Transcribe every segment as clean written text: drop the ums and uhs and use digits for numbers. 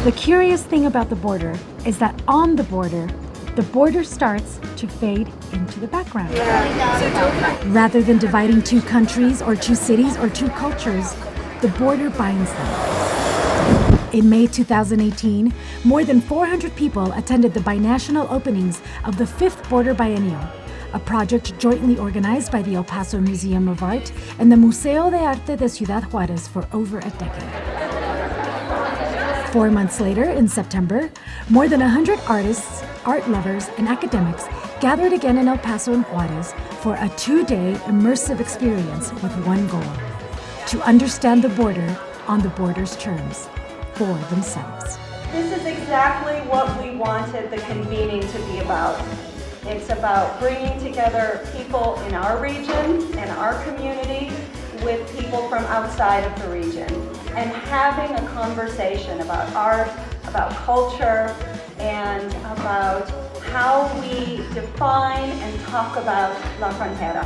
The curious thing about the border is that on the border starts to fade into the background. Rather than dividing two countries or two cities or two cultures, the border binds them. In May 2018, more than 400 people attended the binational openings of the 5th Border Biennial, a project jointly organized by the El Paso Museum of Art and the Museo de Arte de Ciudad Juarez for over a decade. 4 months later, in September, more than 100 artists, art lovers, and academics gathered again in El Paso and Juarez for a 2-day immersive experience with one goal: to understand the border on the border's terms for themselves. This is exactly what we wanted the convening to be about. It's about bringing together people in our region and our community with people from outside of the region and having a conversation about art, about culture, and about how we define and talk about La Frontera.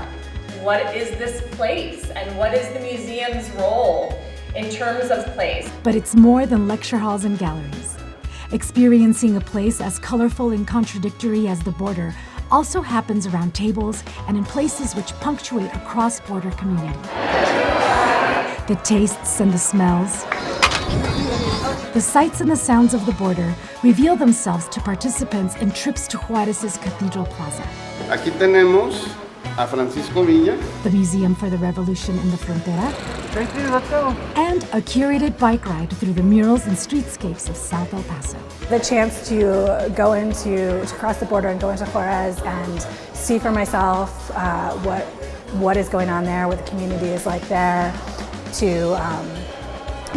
What is this place and what is the museum's role in terms of place? But it's more than lecture halls and galleries. Experiencing a place as colorful and contradictory as the border also happens around tables and in places which punctuate a cross-border community. The tastes and the smells, the sights and the sounds of the border reveal themselves to participants in trips to Juarez's Cathedral Plaza. Aquí tenemos a Francisco Villa, the Museum for the Revolution in the Frontera, and a curated bike ride through the murals and streetscapes of South El Paso. The chance to go to cross the border and go into Juarez and see for myself what is going on there, what the community is like there, to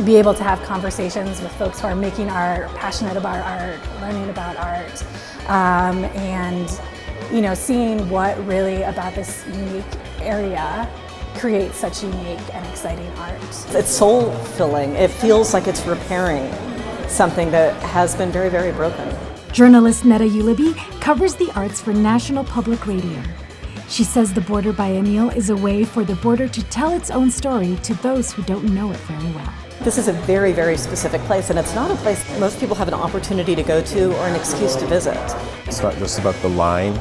be able to have conversations with folks who are making art, passionate about art, learning about art, and seeing what really about this unique area creates such unique and exciting art. It's soul-filling. It feels like it's repairing something that has been very, very broken. Journalist Netta Ulaby covers the arts for National Public Radio. She says the Border Biennial is a way for the border to tell its own story to those who don't know it very well. This is a very, very specific place, and it's not a place most people have an opportunity to go to or an excuse to visit. It's not just about the line,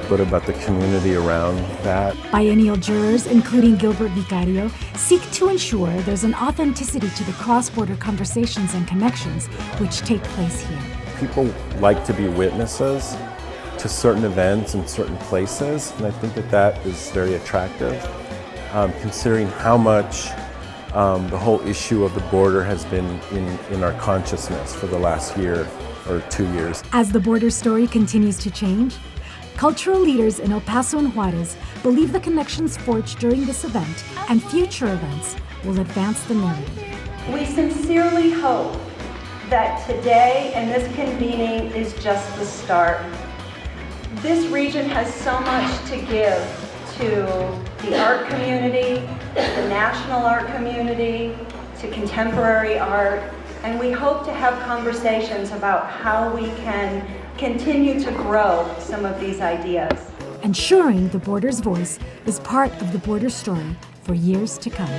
but about the community around that. Biennial jurors, including Gilbert Vicario, seek to ensure there's an authenticity to the cross-border conversations and connections which take place here. People like to be witnesses to certain events in certain places, and I think that is very attractive, considering how much the whole issue of the border has been in our consciousness for the last year or 2 years. As the border story continues to change, cultural leaders in El Paso and Juarez believe the connections forged during this event and future events will advance the narrative. We sincerely hope that today and this convening is just the start. This region has so much to give to the art community, the national art community, to contemporary art, and we hope to have conversations about how we can continue to grow some of these ideas. Ensuring the border's voice is part of the border story for years to come.